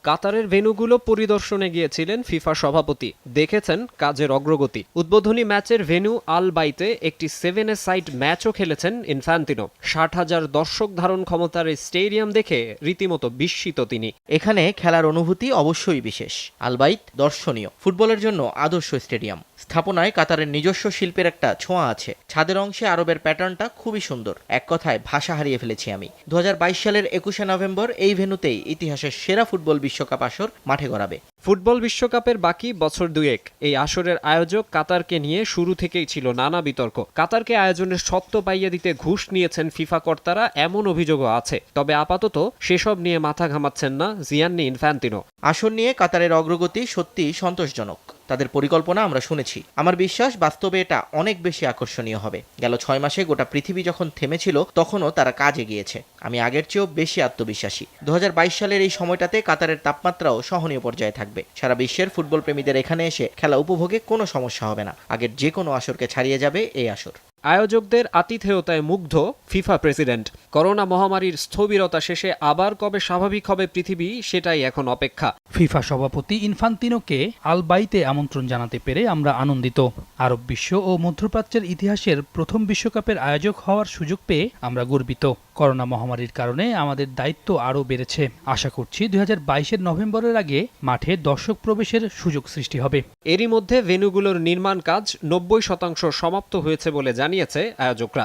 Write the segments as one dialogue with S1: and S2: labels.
S1: কাতারের ভেন্যুগুলো পরিদর্শনে গিয়েছিলেন ফিফা সভাপতি, দেখেছেন কাজের অগ্রগতি। উদ্বোধনী ম্যাচের ভেন্যু আল বাইতে একটি 7-a-সাইড ম্যাচও খেলেছেন ইনফ্যান্তিনো। 60,000 দর্শক ধারণ ক্ষমতার এই স্টেডিয়াম দেখে রীতিমতো বিস্মিত তিনি।
S2: এখানে খেলার অনুভূতি অবশ্যই বিশেষ। আল বাইত দর্শনীয়, ফুটবলের জন্য আদর্শ স্টেডিয়াম। স্থাপনায় কাতারের নিজস্ব শিল্পের একটা ছোঁয়া আছে। ছাদের অংশে আরবের প্যাটার্নটা খুবই সুন্দর। এক কথায় ভাষা হারিয়ে ফেলেছি আমি। 2022 সালের 21শে নভেম্বর এই ভেন্যুতেই ইতিহাসের সেরা ফুটবল বিশ্বকাপ আসর মাঠে গড়াবে।
S1: ফুটবল বিশ্বকাপের বাকি বছর দুয়েক। এই আসরের আয়োজক কাতারকে নিয়ে শুরু থেকেই ছিল নানা বিতর্ক। কাতারকে আয়োজনের সত্ত্ব পাইয়ে দিতে ঘুষ নিয়েছেন ফিফা কর্তারা, এমন অভিযোগও আছে। তবে আপাতত সেসব নিয়ে মাথা ঘামাচ্ছেন না জিয়ান্নি ইনফ্যান্তিনো।
S2: আসর নিয়ে কাতারের অগ্রগতি সত্যিই সন্তোষজনক। তাদের পরিকল্পনা আমরা শুনেছি। আমার বিশ্বাস বাস্তবে এটা অনেক বেশি আকর্ষণীয় হবে। গেল 6 মাসে গোটা পৃথিবী যখন থেমেছিল তখনও তারা কাজ এগিয়েছে। আমি আগের চেয়েও বেশি আত্মবিশ্বাসী। 2022 সালের এই সময়টাতে কাতারের তাপমাত্রাও সহনীয় পর্যায়ে থাকবে। সারা বিশ্বের ফুটবল প্রেমীদের এখানে এসে খেলা উপভোগে কোনো সমস্যা হবে না। আগের যে কোনো আসরকে ছাড়িয়ে যাবে এই আসর।
S1: আয়োজকদের আতিথেয়তায় মুগ্ধ ফিফা প্রেসিডেন্ট। করোনা মহামারীর স্থবিরতা শেষে আবার কবে স্বাভাবিক হবে পৃথিবী, সেটাই এখন অপেক্ষা।
S3: ফিফা সভাপতি ইনফান্তিনোকে আল বাইতে আমন্ত্রণ জানাতে পেরে আমরা আনন্দিত। আরব বিশ্ব ও মধ্যপ্রাচ্যের ইতিহাসের প্রথম বিশ্বকাপের আয়োজক হওয়ার সুযোগ পেয়ে আমরা গর্বিত। করোনা মহামারীর কারণে আমাদের দায়িত্ব আরও বেড়েছে। আশা করছি 2022-এর নভেম্বরের আগে মাঠে দর্শক প্রবেশের সুযোগ সৃষ্টি হবে।
S1: এরই মধ্যে ভেন্যুগুলোর নির্মাণ কাজ 90% সমাপ্ত হয়েছে বলে জানিয়েছে আয়োজকরা।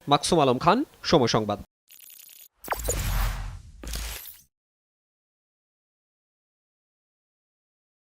S1: মাকসুম আলম খান, সময় সংবাদ।